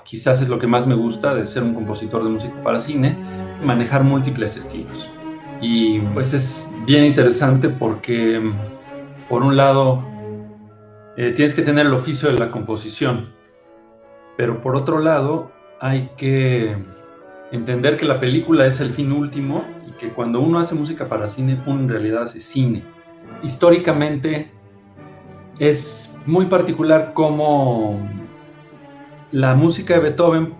quizás es lo que más me gusta de ser un compositor de música para cine, manejar múltiples estilos. Y pues es bien interesante porque, por un lado, tienes que tener el oficio de la composición, pero por otro lado, hay que entender que la película es el fin último y que cuando uno hace música para cine, uno en realidad hace cine. Históricamente es muy particular cómo la música de Beethoven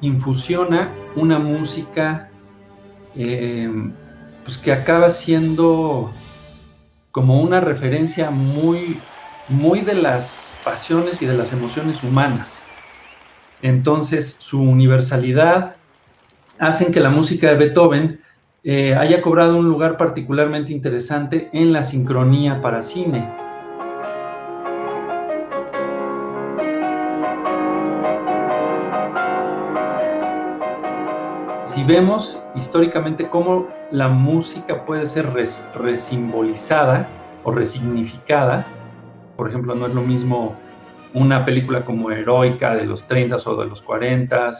infusiona una música eh, pues que acaba siendo como una referencia muy, muy de las pasiones y de las emociones humanas. Entonces, su universalidad hacen que la música de Beethoven haya cobrado un lugar particularmente interesante en la sincronía para cine. Si vemos históricamente cómo la música puede ser resimbolizada o resignificada, por ejemplo, no es lo mismo una película como Heroica de los 30 o de los 40,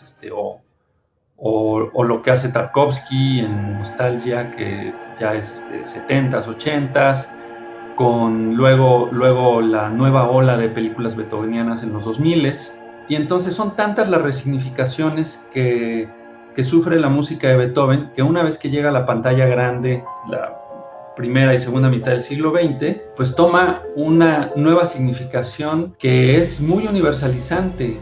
o lo que hace Tarkovsky en Nostalgia, que ya es 70s, 80s, con luego la nueva ola de películas beethovenianas en los 2000s. Y entonces son tantas las resignificaciones que sufre la música de Beethoven, que una vez que llega a la pantalla grande, la primera y segunda mitad del siglo XX, pues toma una nueva significación que es muy universalizante.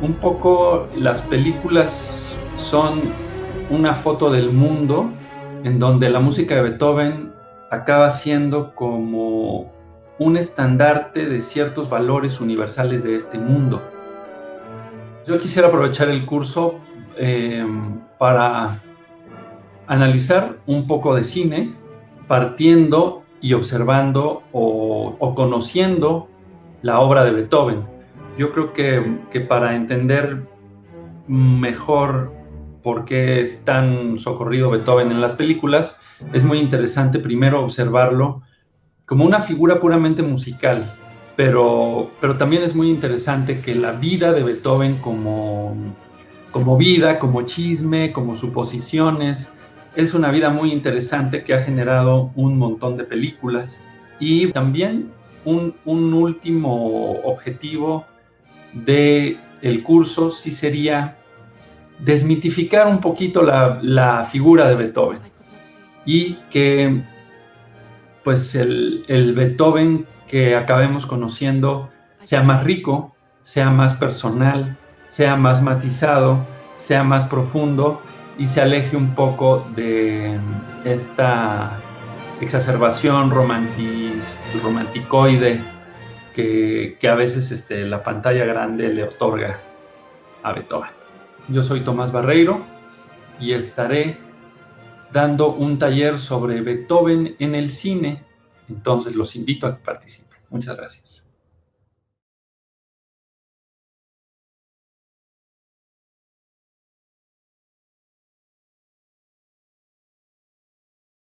Un poco las películas son una foto del mundo en donde la música de Beethoven acaba siendo como un estandarte de ciertos valores universales de este mundo. Yo quisiera aprovechar el curso para analizar un poco de cine, partiendo y observando o conociendo la obra de Beethoven. Yo creo que para entender mejor por qué es tan socorrido Beethoven en las películas, es muy interesante primero observarlo como una figura puramente musical, pero también es muy interesante que la vida de Beethoven como vida, como chisme, como suposiciones, es una vida muy interesante que ha generado un montón de películas. Y también un último objetivo del curso sí sería desmitificar un poquito la figura de Beethoven y que pues el Beethoven que acabemos conociendo sea más rico, sea más personal, sea más matizado, sea más profundo y se aleje un poco de esta exacerbación romanticoide que a veces la pantalla grande le otorga a Beethoven. Yo soy Tomás Barreiro y estaré dando un taller sobre Beethoven en el cine, entonces los invito a que participen. Muchas gracias.